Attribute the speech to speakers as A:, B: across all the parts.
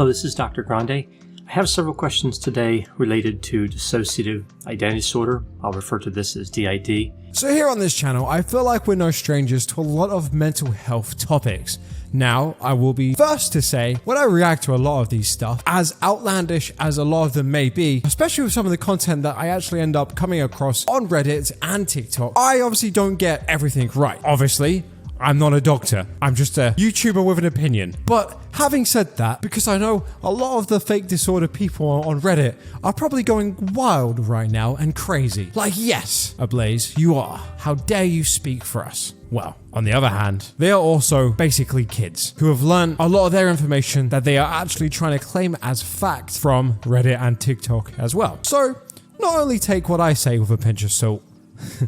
A: Hello, this is Dr. Grande. I have several questions today related to dissociative identity disorder. I'll refer to this as DID.
B: So here on this channel, I feel like we're no strangers to a lot of mental health topics. Now, I will be first to say, when I react to a lot of these stuff, as outlandish as a lot of them may be, especially with some of the content that I actually end up coming across on Reddit and TikTok, I obviously don't get everything right. Obviously, I'm not a doctor. I'm just a YouTuber with an opinion. But having said that, because I know a lot of the fake disorder people on Reddit are probably going wild right now and crazy. Like, yes, Ablaze, you are. How dare you speak for us? Well, on the other hand, they are also basically kids who have learned a lot of their information that they are actually trying to claim as fact from Reddit and TikTok as well. So, not only take what I say with a pinch of salt,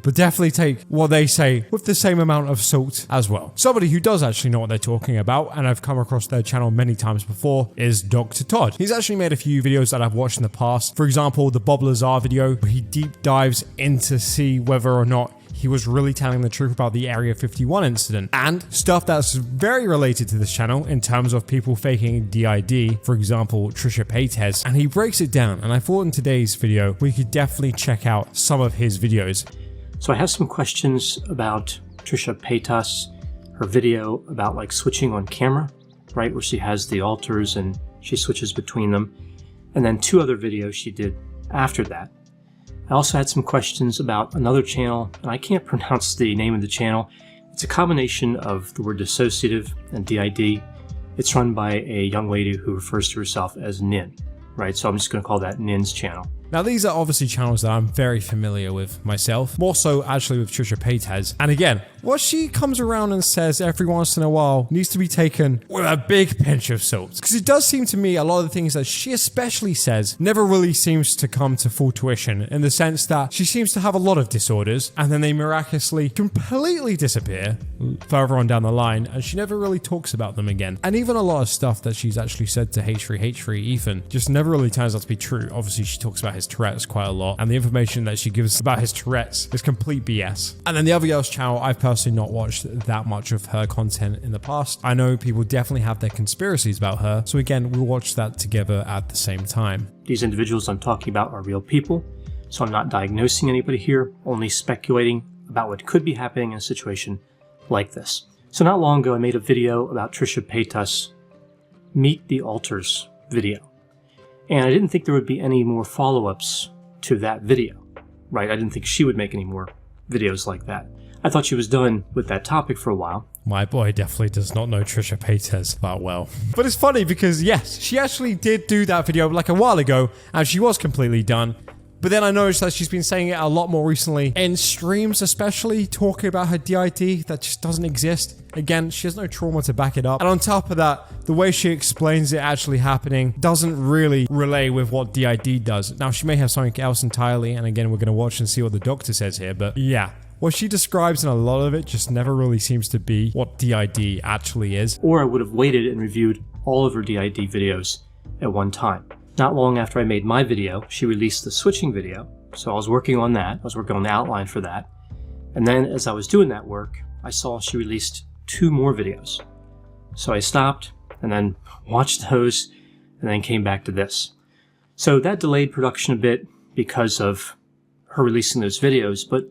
B: but definitely take what they say with the same amount of salt as well. Somebody who does actually know what they're talking about, and I've come across their channel many times before, is Dr. Todd. He's actually made a few videos that I've watched in the past. For example, the Bob Lazar video, where he deep dives in to see whether or not he was really telling the truth about the Area 51 incident, and stuff that's very related to this channel in terms of people faking DID, for example, Trisha Paytas, and he breaks it down, and I thought in today's video we could definitely check out some of his videos.
A: So I have some questions about Trisha Paytas, her video about like switching on camera, right, where she has the alters and she switches between them, and then two other videos she did after that. I also had some questions about another channel, and I can't pronounce the name of the channel. It's a combination of the word dissociative and DID. It's run by a young lady who refers to herself as Nin, right? So I'm just going to call that Nin's channel.
B: Now, these are obviously channels that I'm very familiar with myself, more so actually with Trisha Paytas. And again, what she comes around and says every once in a while needs to be taken with a big pinch of salt. Because it does seem to me a lot of the things that she especially says never really seems to come to full tuition, in the sense that she seems to have a lot of disorders and then they miraculously completely disappear further on down the line, and she never really talks about them again. And even a lot of stuff that she's actually said to H3 Ethan just never really turns out to be true. Obviously, she talks about his Tourette's quite a lot, and the information that she gives about his Tourette's is complete BS. And then the other girl's channel, I've personally not watched that much of her content in the past. I know people definitely have their conspiracies about her, so again, we'll watch that together at the same time.
A: These individuals I'm talking about are real people, so I'm not diagnosing anybody here, only speculating about what could be happening in a situation like this. So not long ago, I made a video about Trisha Paytas' Meet the Alters video. And I didn't think there would be any more follow-ups to that video, right? I didn't think she would make any more videos like that. I thought she was done with that topic for a while.
B: My boy definitely does not know Trisha Paytas that well. But it's funny because, yes, she actually did do that video like a while ago, and she was completely done. But then I noticed that she's been saying it a lot more recently, in streams especially, talking about her DID that just doesn't exist. Again, she has no trauma to back it up. And on top of that, the way she explains it actually happening doesn't really relay with what DID does. Now, she may have something else entirely, and again, we're going to watch and see what the doctor says here, but yeah. What she describes in a lot of it just never really seems to be what DID actually is.
A: Or I would have waited and reviewed all of her DID videos at one time. Not long after I made my video, she released the switching video. So I was working on that. I was working on the outline for that. And then as I was doing that work, I saw she released two more videos. So I stopped and then watched those and then came back to this. So that delayed production a bit because of her releasing those videos, but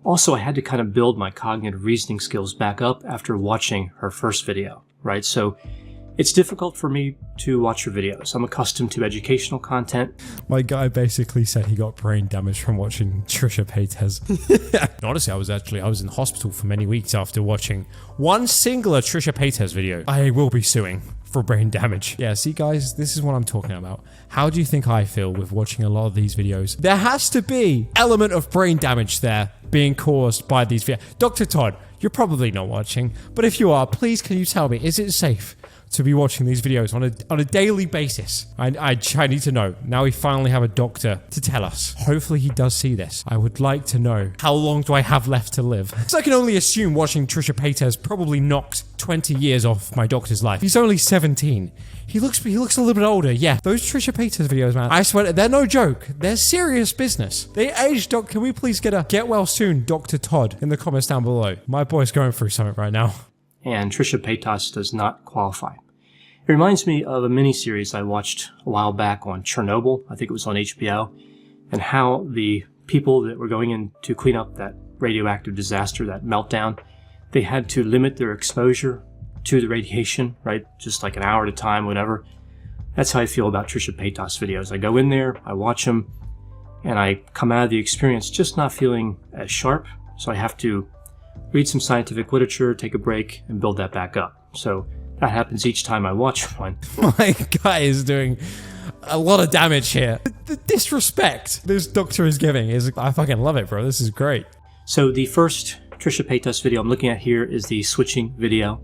A: also I had to kind of build my cognitive reasoning skills back up after watching her first video, right? So it's difficult for me to watch her videos. I'm accustomed to educational content.
B: My guy basically said he got brain damage from watching Trisha Paytas. Honestly, I was in hospital for many weeks after watching one singular Trisha Paytas video. I will be suing for brain damage. Yeah, see guys, this is what I'm talking about. How do you think I feel with watching a lot of these videos? There has to be element of brain damage there being caused by these videos. Dr. Todd, you're probably not watching, but if you are, please can you tell me, is it safe to be watching these videos on a daily basis? I need to know. Now we finally have a doctor to tell us. Hopefully he does see this. I would like to know, how long do I have left to live? So I can only assume watching Trisha Paytas probably knocked 20 years off my doctor's life. He's only 17. He looks a little bit older. Yeah, those Trisha Paytas videos, man, I swear, they're no joke. They're serious business. They aged, doc. Can we please get a get well soon, Dr. Todd, in the comments down below? My boy's going through something right now.
A: And Trisha Paytas does not qualify. It reminds me of a miniseries I watched a while back on Chernobyl. I think it was on HBO, and how the people that were going in to clean up that radioactive disaster, that meltdown, they had to limit their exposure to the radiation, right? Just like an hour at a time, whatever. That's how I feel about Trisha Paytas videos. I go in there, I watch them, and I come out of the experience just not feeling as sharp. So I have to read some scientific literature, take a break, and build that back up. So that happens each time I watch one.
B: My guy is doing a lot of damage here. The disrespect this doctor is giving is, I fucking love it, bro. This is great.
A: So the first Trisha Paytas video I'm looking at here is the switching video.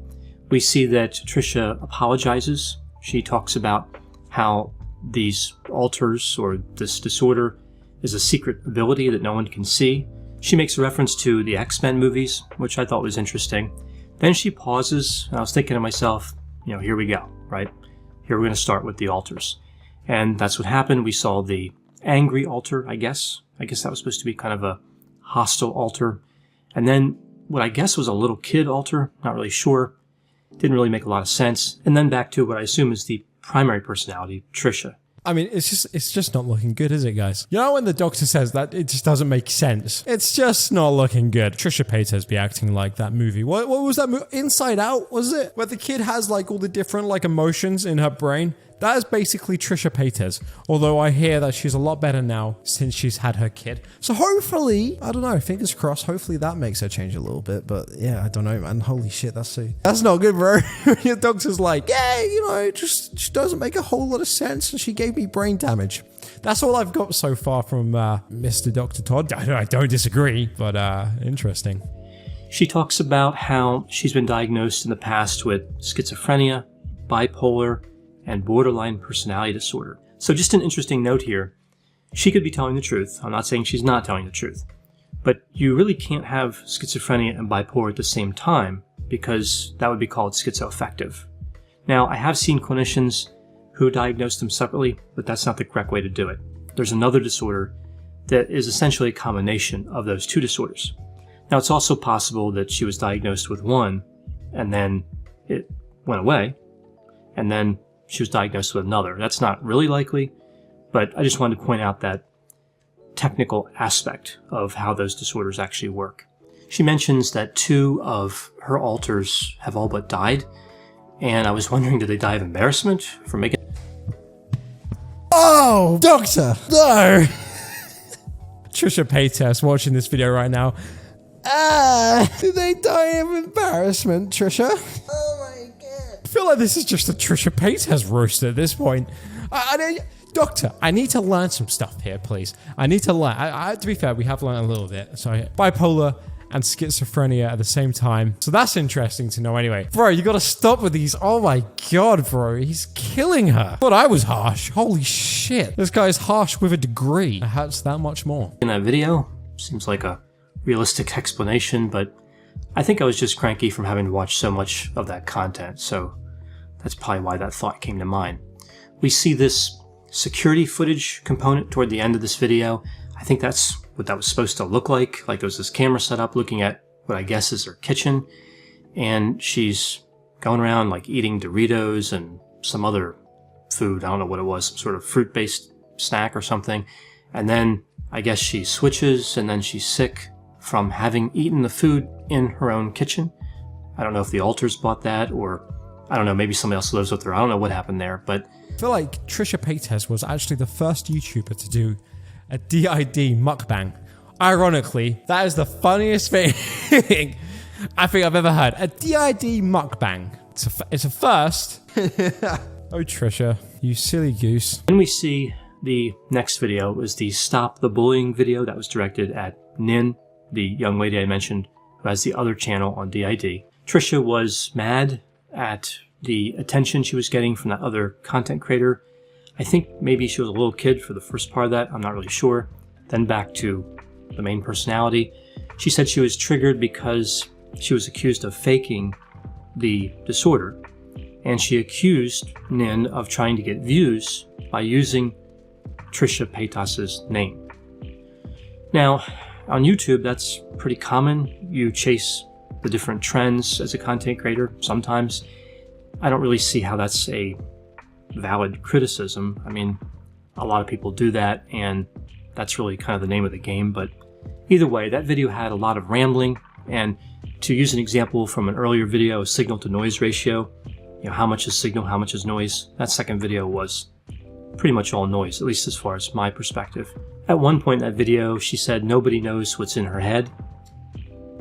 A: We see that Trisha apologizes. She talks about how these alters or this disorder is a secret ability that no one can see. She makes a reference to the X-Men movies, which I thought was interesting. Then she pauses, and I was thinking to myself, here we go, right? Here we're going to start with the alters. And that's what happened. We saw the angry alter, I guess. I guess that was supposed to be kind of a hostile alter. And then what I guess was a little kid alter, not really sure. Didn't really make a lot of sense. And then back to what I assume is the primary personality, Trisha.
B: I mean, it's just not looking good, is it, guys? You know when the doctor says that, it just doesn't make sense. It's just not looking good. Trisha Paytas be acting like that movie. What was that movie? Inside Out, was it? Where the kid has like all the different like emotions in her brain. That is basically Trisha Paytas. Although I hear that she's a lot better now since she's had her kid. So hopefully, I don't know, fingers crossed, hopefully that makes her change a little bit. But yeah, I don't know, man. Holy shit, that's not good, bro. Your doctor's like, yeah, it just doesn't make a whole lot of sense. And she gave me brain damage. That's all I've got so far from Mr. Dr. Todd. I don't disagree, but interesting.
A: She talks about how she's been diagnosed in the past with schizophrenia, bipolar, and borderline personality disorder. So just an interesting note here. She could be telling the truth. I'm not saying she's not telling the truth. But you really can't have schizophrenia and bipolar at the same time, because that would be called schizoaffective. Now, I have seen clinicians who diagnose them separately, but that's not the correct way to do it. There's another disorder that is essentially a combination of those two disorders. Now, it's also possible that she was diagnosed with one, and then it went away, and then she was diagnosed with another. That's not really likely, but I just wanted to point out that technical aspect of how those disorders actually work. She mentions that 2 of her alters have all but died, and I was wondering, did they die of embarrassment for making...
B: Oh, doctor, no! Trisha Paytas watching this video right now. Did they die of embarrassment, Trisha? Oh my god. I feel like this is just a Trisha Paytas roast at this point. Doctor, I need to learn some stuff here, please. I need to learn. To be fair, we have learned a little bit. So bipolar and schizophrenia at the same time. So that's interesting to know anyway. Bro, you gotta stop with these. Oh my god, bro. He's killing her. Thought I was harsh. Holy shit. This guy's harsh with a degree. It hurts that much more.
A: In that video, seems like a realistic explanation, but I think I was just cranky from having watched so much of that content. So that's probably why that thought came to mind. We see this security footage component toward the end of this video. I think that's what that was supposed to look like. Like, there was this camera set up looking at what I guess is her kitchen, and she's going around like eating Doritos and some other food. I don't know what it was, some sort of fruit-based snack or something. And then I guess she switches, and then she's sick from having eaten the food in her own kitchen. I don't know if the alters bought that, or I don't know, maybe somebody else lives with her. I don't know what happened there, but
B: I feel like Trisha Paytas was actually the first YouTuber to do a DID mukbang. Ironically, that is the funniest thing I think I've ever heard. A DID mukbang. It's a first. Oh, Trisha, you silly goose.
A: Then we see the next video was the Stop the Bullying video that was directed at Nin, the young lady I mentioned who has the other channel on DID. Trisha was mad at the attention she was getting from that other content creator. I think maybe she was a little kid for the first part of that. I'm not really sure. Then back to the main personality. She said she was triggered because she was accused of faking the disorder. And she accused Nin of trying to get views by using Trisha Paytas' name. Now, on YouTube, that's pretty common. You chase the different trends as a content creator sometimes. I don't really see how that's a valid criticism. I mean, a lot of people do that, and that's really kind of the name of the game. But either way, that video had a lot of rambling, and to use an example from an earlier video, a signal to noise ratio, how much is signal, how much is noise, that second video was pretty much all noise, at least as far as my perspective. At one point in that video, she said nobody knows what's in her head.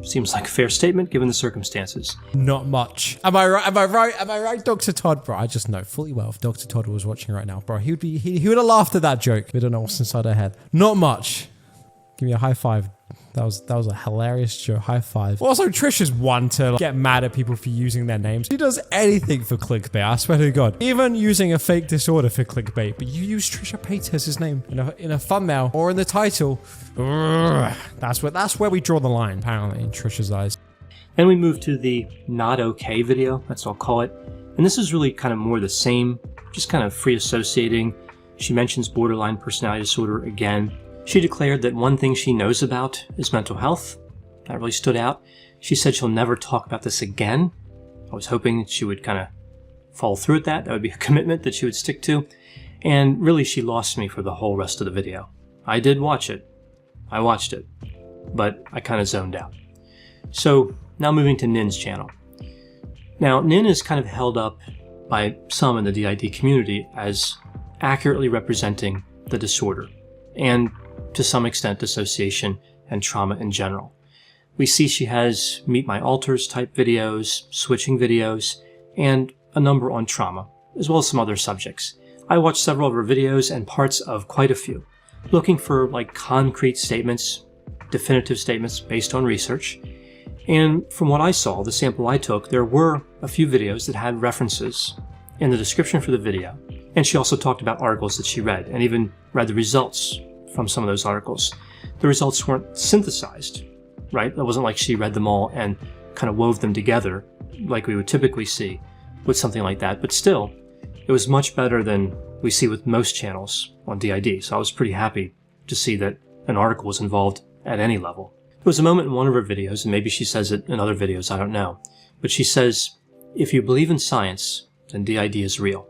A: Seems like a fair statement given the circumstances.
B: Not much. Am I right? Am I right? Am I right, Dr. Todd? Bro, I just know fully well if Dr. Todd was watching right now, bro, he would have laughed at that joke. We don't know what's inside her head. Not much. Give me a high five. That was a hilarious joke. High five. Also, Trisha's one to get mad at people for using their names. She does anything for clickbait, I swear to God. Even using a fake disorder for clickbait. But you use Trisha Paytas' name in a thumbnail or in the title. Urgh. That's where we draw the line, apparently, in Trisha's eyes.
A: Then we move to the not okay video, that's what I'll call it. And this is really kind of more the same, just kind of free associating. She mentions borderline personality disorder again. She declared that one thing she knows about is mental health. That really stood out. She said she'll never talk about this again. I was hoping that she would kind of follow through with that. That would be a commitment that she would stick to. And really, she lost me for the whole rest of the video. I did watch it. I watched it. But I kind of zoned out. So now moving to Nin's channel. Now, Nin is kind of held up by some in the DID community as accurately representing the disorder, and to some extent dissociation and trauma in general. We see she has Meet My Alters type videos, switching videos, and a number on trauma, as well as some other subjects. I watched several of her videos and parts of quite a few, looking for like concrete statements, definitive statements based on research. And from what I saw, the sample I took, there were a few videos that had references in the description for the video. And she also talked about articles that she read, and even read the results from some of those articles. The results weren't synthesized, right? It wasn't like she read them all and kind of wove them together like we would typically see with something like that. But still, it was much better than we see with most channels on DID. So I was pretty happy to see that an article was involved at any level. There was a moment in one of her videos, and maybe she says it in other videos, I don't know, but she says, if you believe in science, then DID is real.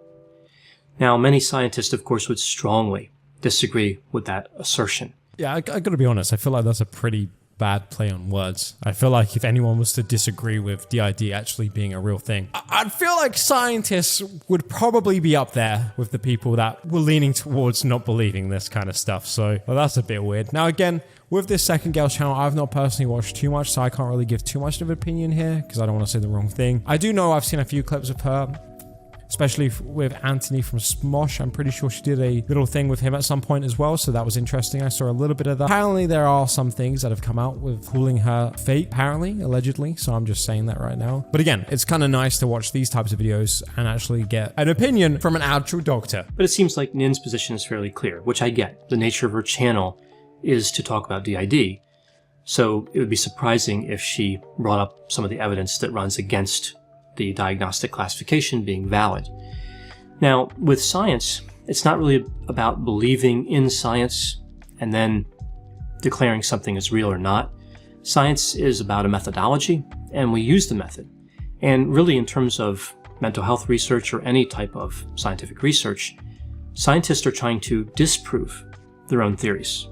A: Now, many scientists, of course, would strongly disagree with that assertion.
B: Yeah, I gotta be honest, I feel like that's a pretty bad play on words. I feel like if anyone was to disagree with DID actually being a real thing, I'd feel like scientists would probably be up there with the people that were leaning towards not believing this kind of stuff. So, well, that's a bit weird. Now, again, with this second girl's channel, I've not personally watched too much, so I can't really give too much of an opinion here because I don't want to say the wrong thing. I do know I've seen a few clips of her, especially with Anthony from Smosh. I'm pretty sure she did a little thing with him at some point as well, so that was interesting. I saw a little bit of that. Apparently, there are some things that have come out with calling her fake, apparently, allegedly, so I'm just saying that right now. But again, it's kind of nice to watch these types of videos and actually get an opinion from an actual doctor.
A: But it seems like Nin's position is fairly clear, which I get. The nature of her channel is to talk about DID, so it would be surprising if she brought up some of the evidence that runs against the diagnostic classification being valid. Now, with science, it's not really about believing in science and then declaring something as real or not. Science is about a methodology, and we use the method. And really, in terms of mental health research or any type of scientific research, scientists are trying to disprove their own theories,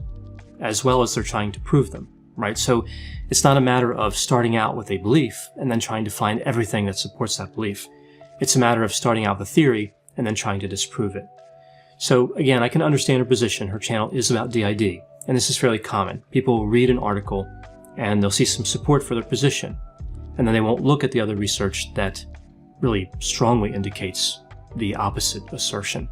A: as well as they're trying to prove them. Right? So it's not a matter of starting out with a belief and then trying to find everything that supports that belief. It's a matter of starting out with a theory and then trying to disprove it. So again, I can understand her position. Her channel is about DID, and this is fairly common. People will read an article and they'll see some support for their position, and then they won't look at the other research that really strongly indicates the opposite assertion.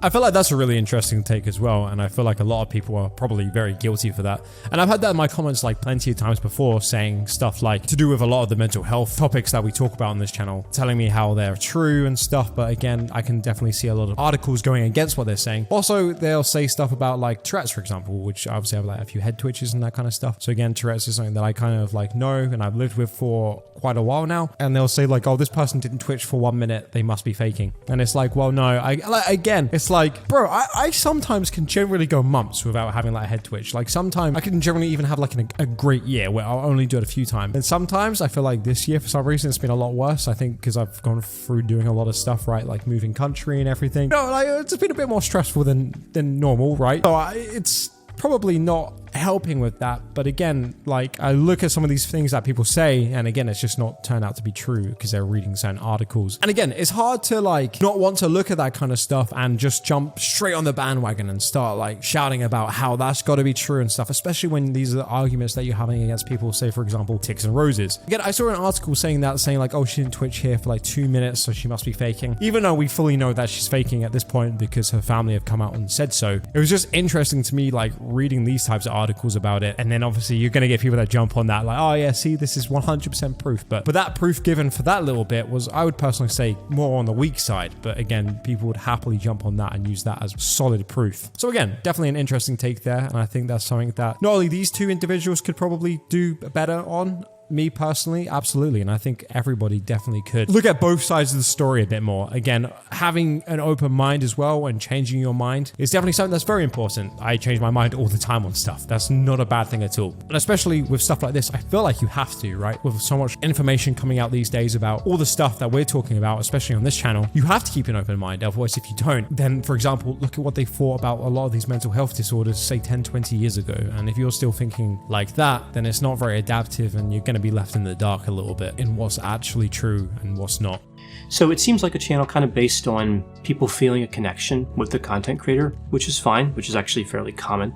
B: I feel like that's a really interesting take as well, and I feel like a lot of people are probably very guilty for that. And I've had that in my comments like plenty of times before, saying stuff like to do with a lot of the mental health topics that we talk about on this channel, telling me how they're true and stuff. But again, I can definitely see a lot of articles going against what they're saying. Also, they'll say stuff about like Tourette's, for example, which obviously have like a few head twitches and that kind of stuff. So again, Tourette's is something that I kind of like know and I've lived with for quite a while now, and they'll say like, oh, this person didn't twitch for 1 minute, they must be faking. And it's like, well, no, again, it's like, bro, I sometimes can generally go months without having like a head twitch. Like sometimes I can generally even have like a great year where I'll only do it a few times. And sometimes I feel like this year, for some reason, it's been a lot worse. I think because I've gone through doing a lot of stuff, right? Like moving country and everything. No, like it's been a bit more stressful than normal, right? So it's probably not helping with that. But again, like I look at some of these things that people say, and again, it's just not turned out to be true because they're reading certain articles. And again, it's hard to like not want to look at that kind of stuff and just jump straight on the bandwagon and start like shouting about how that's got to be true and stuff, especially when these are the arguments that you're having against people, say for example, Ticks and Roses. Again, I saw an article saying like, oh, she didn't twitch here for like 2 minutes, so she must be faking, even though we fully know that she's faking at this point because her family have come out and said so. It was just interesting to me, like reading these types of articles about it. And then obviously you're going to get people that jump on that like, oh yeah, see, this is 100% proof. But that proof given for that little bit was, I would personally say, more on the weak side. But again, people would happily jump on that and use that as solid proof. So again, definitely an interesting take there. And I think that's something that not only these two individuals could probably do better on, me personally, absolutely. And I think everybody definitely could look at both sides of the story a bit more. Again, having an open mind as well and changing your mind is definitely something that's very important. I change my mind all the time on stuff. That's not a bad thing at all. And especially with stuff like this, I feel like you have to, right? With so much information coming out these days about all the stuff that we're talking about, especially on this channel, you have to keep an open mind. Otherwise, if you don't, then for example, look at what they thought about a lot of these mental health disorders, say 10, 20 years ago. And if you're still thinking like that, then it's not very adaptive and you're going to be left in the dark a little bit in what's actually true and what's not.
A: So it seems like a channel kind of based on people feeling a connection with the content creator, which is fine, which is actually fairly common,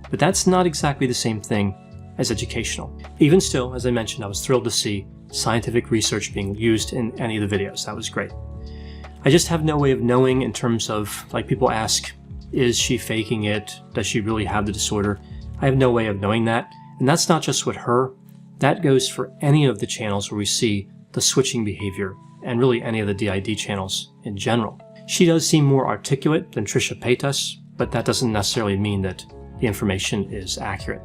A: but that's not exactly the same thing as educational. Even still, as I mentioned, I was thrilled to see scientific research being used in any of the videos. That was great. I just have no way of knowing in terms of, like people ask, is she faking it? Does she really have the disorder? I have no way of knowing that. And that's not just with her. That goes for any of the channels where we see the switching behavior, and really any of the DID channels in general. She does seem more articulate than Trisha Paytas, but that doesn't necessarily mean that the information is accurate.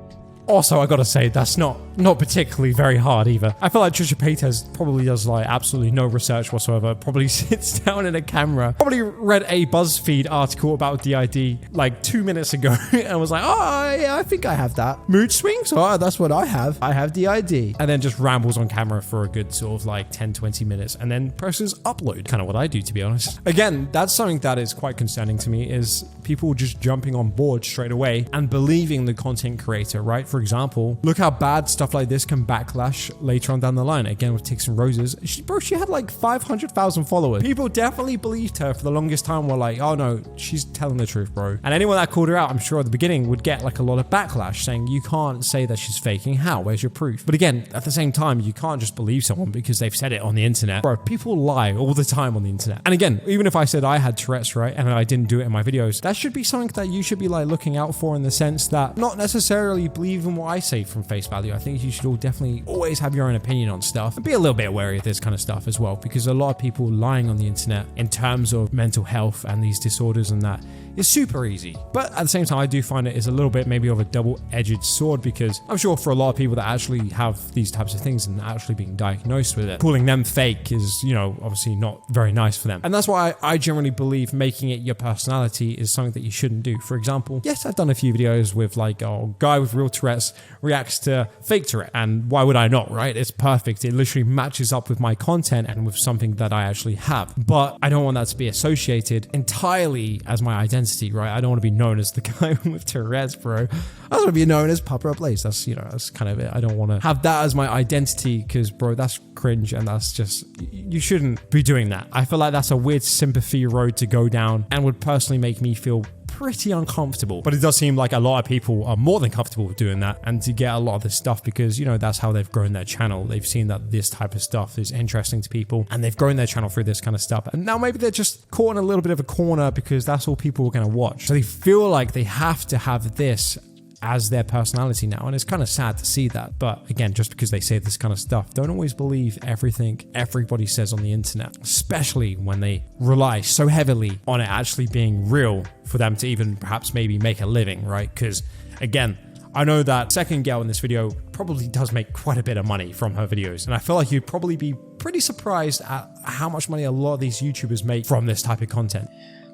B: Also, I gotta say, that's not particularly very hard either. I feel like Trisha Paytas probably does like absolutely no research whatsoever, probably sits down in a camera, probably read a BuzzFeed article about DID like 2 minutes ago and was like, oh yeah, I think I have that. Mood swings? Oh, that's what I have. I have DID. And then just rambles on camera for a good sort of like 10, 20 minutes and then presses upload. Kind of what I do, to be honest. Again, that's something that is quite concerning to me, is people just jumping on board straight away and believing the content creator, right? For example, look how bad stuff like this can backlash later on down the line. Again, with Ticks and Roses, she had like 500,000 followers. People definitely believed her for the longest time, were like, oh no, she's telling the truth, bro. And anyone that called her out, I'm sure at the beginning would get like a lot of backlash saying, you can't say that she's faking. How? Where's your proof? But again, at the same time, you can't just believe someone because they've said it on the internet. Bro, people lie all the time on the internet. And again, even if I said I had Tourette's, right, and I didn't do it in my videos, that should be something that you should be like looking out for, in the sense that not necessarily believe in what I say from face value. I think you should all definitely always have your own opinion on stuff and be a little bit wary of this kind of stuff as well, because a lot of people lying on the internet in terms of mental health and these disorders and that is super easy. But at the same time, I do find it is a little bit maybe of a double-edged sword, because I'm sure for a lot of people that actually have these types of things and actually being diagnosed with it, calling them fake is, you know, obviously not very nice for them. And that's why I generally believe making it your personality is something that you shouldn't do. For example, yes, I've done a few videos with like a guy with real Tourette's reacts to fake Tourette, and why would I not, right? It's perfect. It literally matches up with my content and with something that I actually have. But I don't want that to be associated entirely as my identity, right? I don't want to be known as the guy with Tourette's, bro. I want to be known as Papa Blaze. That's, you know, that's kind of it. I don't want to have that as my identity, because, bro, that's cringe, and that's just, you shouldn't be doing that. I feel like that's a weird sympathy road to go down and would personally make me feel pretty uncomfortable. But it does seem like a lot of people are more than comfortable with doing that, and to get a lot of this stuff, because, you know, that's how they've grown their channel. They've seen that this type of stuff is interesting to people, and they've grown their channel through this kind of stuff. And now maybe they're just caught in a little bit of a corner because that's all people are going to watch. So they feel like they have to have this as their personality now, and it's kind of sad to see that. But again, just because they say this kind of stuff, don't always believe everything everybody says on the internet, especially when they rely so heavily on it actually being real for them to even perhaps maybe make a living, right? Because again, I know that second girl in this video probably does make quite a bit of money from her videos, and I feel like you'd probably be pretty surprised at how much money a lot of these YouTubers make from this type of content.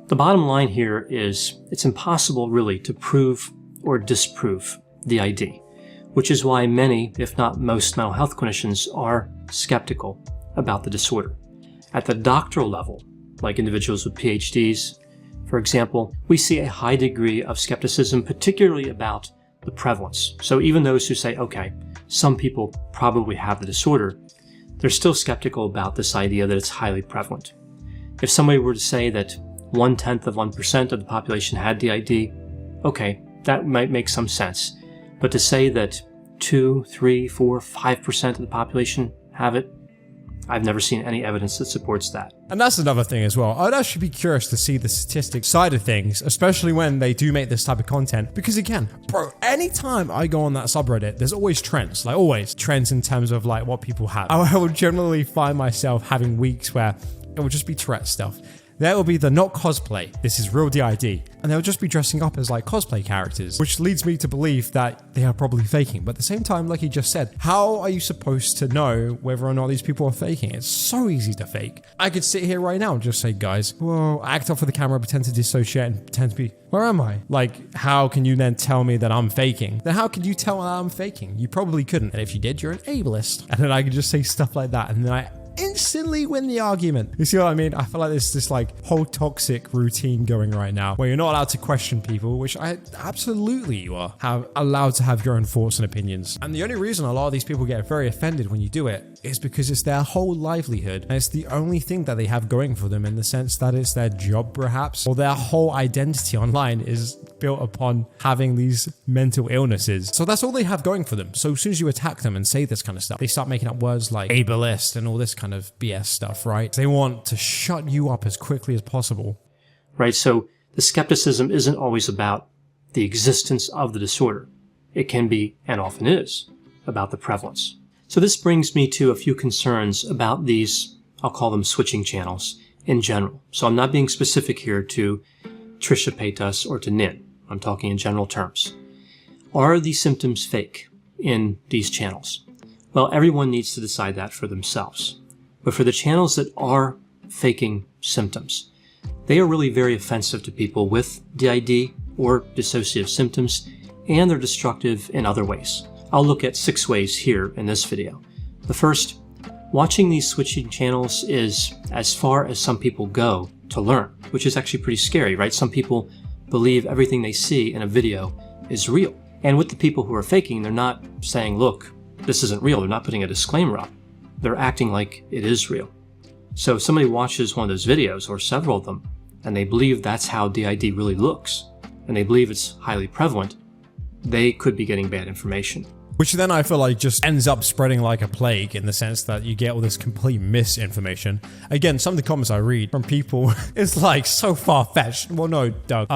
A: The bottom line here is it's impossible really to prove or disprove DID, which is why many, if not most, mental health clinicians are skeptical about the disorder. At the doctoral level, like individuals with PhDs, for example, we see a high degree of skepticism, particularly about the prevalence. So even those who say, okay, some people probably have the disorder, they're still skeptical about this idea that it's highly prevalent. If somebody were to say that 0.1% of the population had DID, okay, that might make some sense. But to say that 2, 3, 4, 5% of the population have it, I've never seen any evidence that supports that.
B: And that's another thing as well. I'd actually be curious to see the statistics side of things, especially when they do make this type of content. Because again, bro, anytime I go on that subreddit, there's always trends, like always trends in terms of like what people have. I will generally find myself having weeks where it will just be Tourette stuff. There will be the not cosplay, this is real DID, and they'll just be dressing up as like cosplay characters, which leads me to believe that they are probably faking. But at the same time, like he just said, how are you supposed to know whether or not these people are faking? It's so easy to fake. I could sit here right now and just say, guys, whoa, act off for the camera, pretend to dissociate and pretend to be, where am I? Like, how can you then tell me that I'm faking? Then how could you tell that I'm faking? You probably couldn't. And if you did, you're an ableist. And then I could just say stuff like that, and then I instantly win the argument. You see what I mean? I feel like there's this like whole toxic routine going right now where you're not allowed to question people, which absolutely you are allowed to have your own thoughts and opinions. And the only reason a lot of these people get very offended when you do it is because it's their whole livelihood, and it's the only thing that they have going for them, in the sense that it's their job perhaps, or their whole identity online is built upon having these mental illnesses. So that's all they have going for them. So as soon as you attack them and say this kind of stuff, they start making up words like ableist and all this kind of BS stuff, right? They want to shut you up as quickly as possible.
A: Right, so the skepticism isn't always about the existence of the disorder. It can be, and often is, about the prevalence. So this brings me to a few concerns about these, I'll call them switching channels in general. So I'm not being specific here to Trisha Paytas or to Nin. I'm talking in general terms. Are these symptoms fake in these channels? Well, everyone needs to decide that for themselves. But for the channels that are faking symptoms, they are really very offensive to people with DID or dissociative symptoms, and they're destructive in other ways. I'll look at 6 ways here in this video. The first, watching these switching channels is as far as some people go to learn, which is actually pretty scary, right? Some people believe everything they see in a video is real. And with the people who are faking, they're not saying, look, this isn't real. They're not putting a disclaimer up. They're acting like it is real. So if somebody watches one of those videos, or several of them, and they believe that's how DID really looks, and they believe it's highly prevalent, they could be getting bad information.
B: Which then I feel like just ends up spreading like a plague, in the sense that you get all this complete misinformation. Again, some of the comments I read from people is like so far-fetched. Well, no, Doug,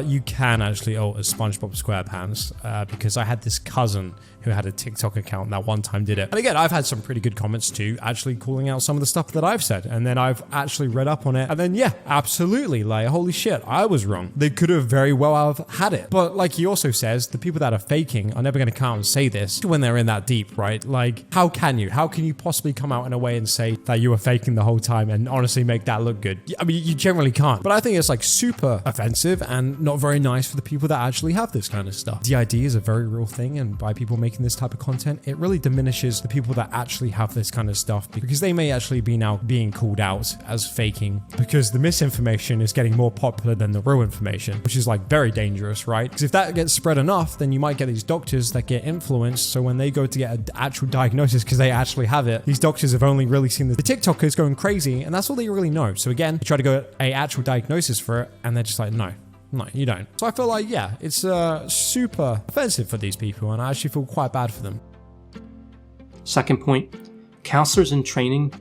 B: you can actually alter SpongeBob SquarePants, because I had this cousin who had a TikTok account that one time did it. And again, I've had some pretty good comments too, actually calling out some of the stuff that I've said. And then I've actually read up on it. And then, yeah, absolutely, like, holy shit, I was wrong. They could have very well have had it. But like he also says, the people that are faking are never going to come out and say this when they're in that deep, right? Like, how can you? How can you possibly come out in a way and say that you were faking the whole time and honestly make that look good? I mean, you generally can't. But I think it's like super offensive and not very nice for the people that actually have this kind of stuff. DID is a very real thing, and by people making this type of content, it really diminishes the people that actually have this kind of stuff, because they may actually be now being called out as faking, because the misinformation is getting more popular than the real information, which is like very dangerous, right? Because if that gets spread enough, then you might get these doctors that get influenced, so when they go to get an actual diagnosis because they actually have it, these doctors have only really seen the TikTokers going crazy, and that's all they really know. So again, they try to go a actual diagnosis for it, and they're just like, no, you don't. So I feel like, yeah, it's super offensive for these people, and I actually feel quite bad for them.
A: Second point, counselors in training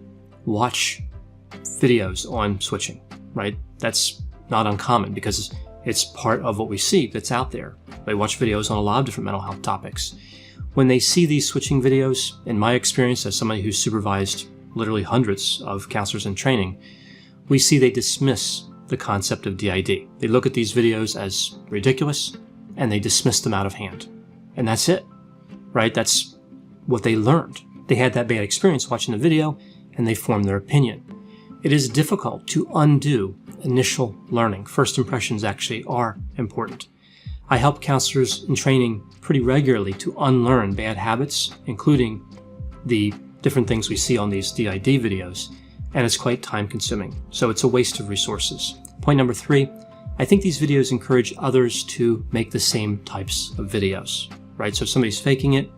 A: watch videos on switching, right? That's not uncommon because it's part of what we see that's out there. They watch videos on a lot of different mental health topics. When they see these switching videos, in my experience as somebody who's supervised literally hundreds of counselors in training, we see they dismiss the concept of DID. They look at these videos as ridiculous, and they dismiss them out of hand. and that's it, right? That's what they learned. They had that bad experience watching the video, and they formed their opinion. It is difficult to undo initial learning. First impressions actually are important. I help counselors in training pretty regularly to unlearn bad habits, including the different things we see on these DID videos, and it's quite time consuming. So it's a waste of resources. Point number 3, I think these videos encourage others to make the same types of videos, right? So if somebody's faking it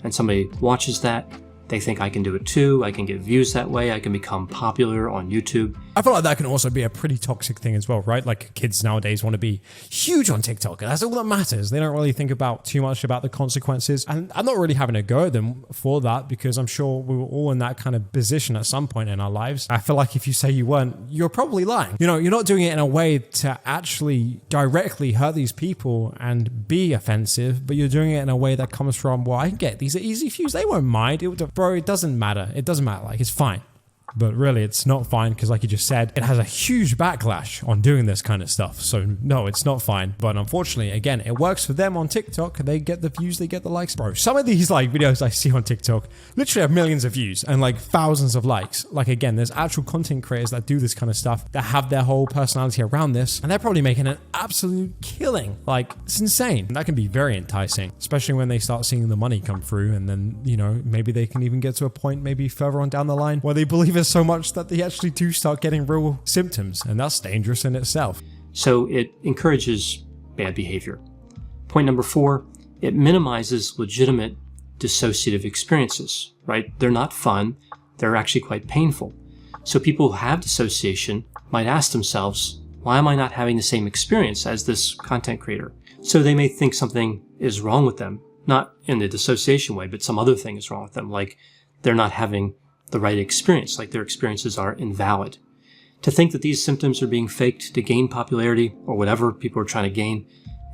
A: and somebody watches that, they think I can do it too, I can get views that way, I can become popular on YouTube.
B: I feel like that can also be a pretty toxic thing as well, right? Like kids nowadays want to be huge on TikTok, and that's all that matters. They don't really think about too much about the consequences. And I'm not really having a go at them for that, because I'm sure we were all in that kind of position at some point in our lives. I feel like if you say you weren't, you're probably lying. You know, you're not doing it in a way to actually directly hurt these people and be offensive, but you're doing it in a way that comes from, well, I can get these are easy views. They won't mind. Bro, it doesn't matter. It doesn't matter. Like, it's fine. But really, it's not fine because, like you just said, it has a huge backlash on doing this kind of stuff. So no, it's not fine. But unfortunately, again, it works for them on TikTok. They get the views, they get the likes. Bro, some of these like videos I see on TikTok literally have millions of views and like thousands of likes. Like, again, there's actual content creators that do this kind of stuff, that have their whole personality around this, and they're probably making an absolute killing. Like, it's insane. And that can be very enticing, especially when they start seeing the money come through. And then, you know, maybe they can even get to a point maybe further on down the line where they believe it so much that they actually do start getting real symptoms, and that's dangerous in itself.
A: So it encourages bad behavior. Point number 4, it minimizes legitimate dissociative experiences, right? They're not fun, they're actually quite painful. So people who have dissociation might ask themselves, why am I not having the same experience as this content creator? So they may think something is wrong with them, not in the dissociation way, but some other thing is wrong with them, like they're not having the right experience, like their experiences are invalid. To think that these symptoms are being faked to gain popularity or whatever people are trying to gain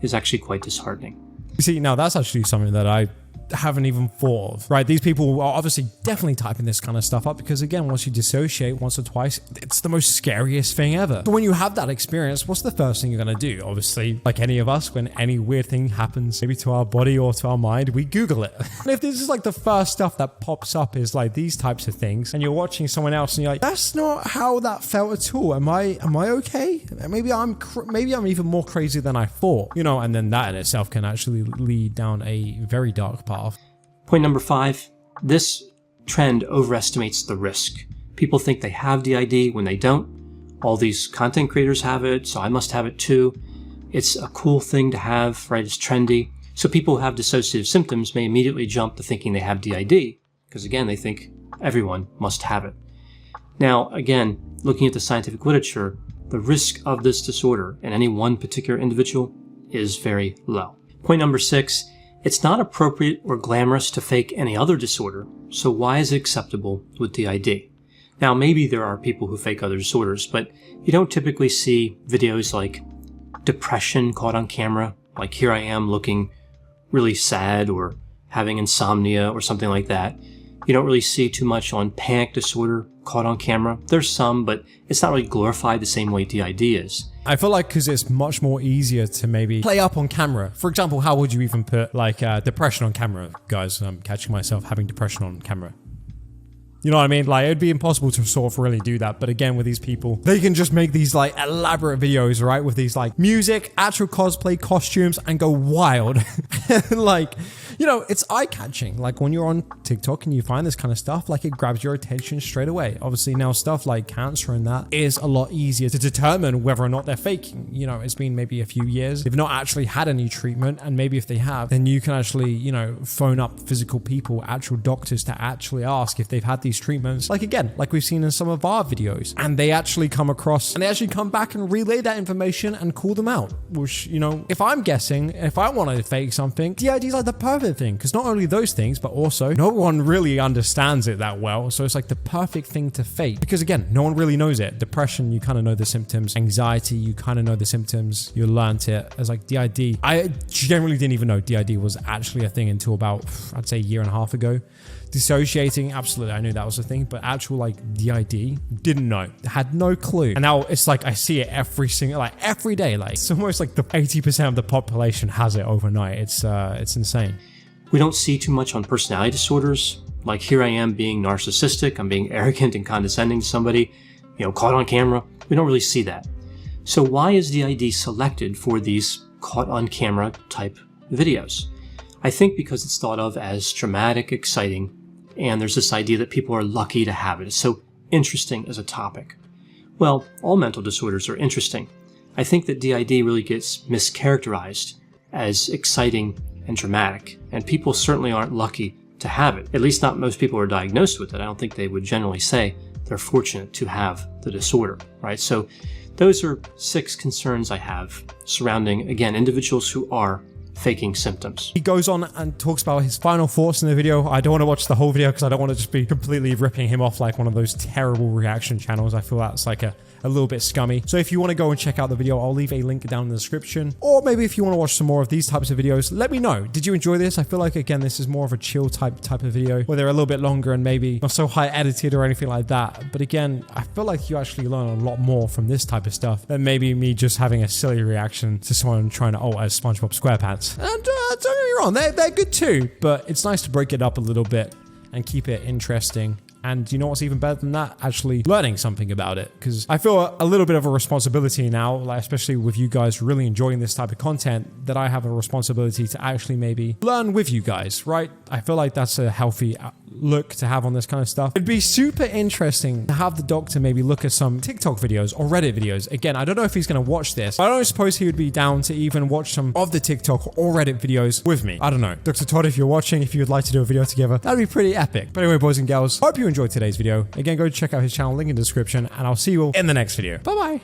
A: is actually quite disheartening.
B: You see, now that's actually something that I haven't even thought of, right? These people are obviously definitely typing this kind of stuff up because, again, once you dissociate once or twice, it's the most scariest thing ever. So when you have that experience, what's the first thing you're going to do? Obviously, like any of us, when any weird thing happens, maybe to our body or to our mind, we Google it. And if this is like the first stuff that pops up is like these types of things, and you're watching someone else and you're like, that's not how that felt at all. Am I okay? Maybe I'm even more crazy than I thought, you know, and then that in itself can actually lead down a very dark path.
A: Point number 5, this trend overestimates the risk. People think they have DID when they don't. All these content creators have it, so I must have it too. It's a cool thing to have, right? It's trendy. So people who have dissociative symptoms may immediately jump to thinking they have DID, because again, they think everyone must have it. Now, again, looking at the scientific literature, the risk of this disorder in any one particular individual is very low. Point number 6, it's not appropriate or glamorous to fake any other disorder, so why is it acceptable with DID? Now, maybe there are people who fake other disorders, but you don't typically see videos like depression caught on camera, like here I am looking really sad or having insomnia or something like that. You don't really see too much on panic disorder caught on camera. There's some, but it's not really glorified the same way DID is.
B: I feel like because it's much more easier to maybe play up on camera. For example, how would you even put like depression on camera? Guys, I'm catching myself having depression on camera. You know what I mean? Like, it'd be impossible to sort of really do that. But again, with these people, they can just make these like elaborate videos, right? With these like music, actual cosplay costumes, and go wild. Like, you know, it's eye-catching. Like when you're on TikTok and you find this kind of stuff, like it grabs your attention straight away. Obviously now stuff like cancer and that is a lot easier to determine whether or not they're faking. You know, it's been maybe a few years. They've not actually had any treatment, and maybe if they have, then you can actually, you know, phone up physical people, actual doctors, to actually ask if they've had these treatments, like again, like we've seen in some of our videos, and they actually come across and they actually come back and relay that information and call them out, which, you know, if I'm guessing, if I want to fake something, DID is like the perfect thing, because not only those things, but also no one really understands it that well, so it's like the perfect thing to fake, because again, no one really knows it. Depression, you kind of know the symptoms. Anxiety, you kind of know the symptoms. You learned it. As like DID, I generally didn't even know DID was actually a thing until about, I'd say, a year and a half ago. Dissociating, absolutely, I knew that was a thing, but actual like DID, didn't know, had no clue. And now it's like I see it every day. Like it's almost like the 80% of the population has it overnight. It's insane.
A: We don't see too much on personality disorders, like here I am being narcissistic, I'm being arrogant and condescending to somebody, caught on camera. We don't really see that. So why is DID selected for these caught on camera type videos? I think because it's thought of as dramatic, exciting, and there's this idea that people are lucky to have it. It's so interesting as a topic. Well, all mental disorders are interesting. I think that DID really gets mischaracterized as exciting and dramatic, and people certainly aren't lucky to have it. At least not most people who are diagnosed with it. I don't think they would generally say they're fortunate to have the disorder, right? So those are 6 concerns I have surrounding, again, individuals who are faking symptoms.
B: He goes on and talks about his final thoughts in the video. I don't want to watch the whole video because I don't want to just be completely ripping him off like one of those terrible reaction channels. I feel that's like a little bit scummy. So if you want to go and check out the video, I'll leave a link down in the description. Or maybe if you want to watch some more of these types of videos, let me know. Did you enjoy this? I feel like, again, this is more of a chill type of video where they're a little bit longer and maybe not so high edited or anything like that. But again, I feel like you actually learn a lot more from this type of stuff than maybe me just having a silly reaction to someone trying to as SpongeBob SquarePants. And don't get me wrong, they're good too, but it's nice to break it up a little bit and keep it interesting. And you know what's even better than that? Actually learning something about it. Because I feel a little bit of a responsibility now, like especially with you guys really enjoying this type of content, that I have a responsibility to actually maybe learn with you guys, right? I feel like that's a healthy look to have on this kind of stuff. It'd be super interesting to have the doctor maybe look at some TikTok videos or Reddit videos. Again, I don't know if he's going to watch this. I don't suppose he would be down to even watch some of the TikTok or Reddit videos with me. I don't know. Dr. Todd, if you're watching, if you would like to do a video together, that'd be pretty epic. But anyway, boys and girls, hope you enjoyed today's video. Again, go check out his channel, link in the description, and I'll see you all in the next video. Bye-bye.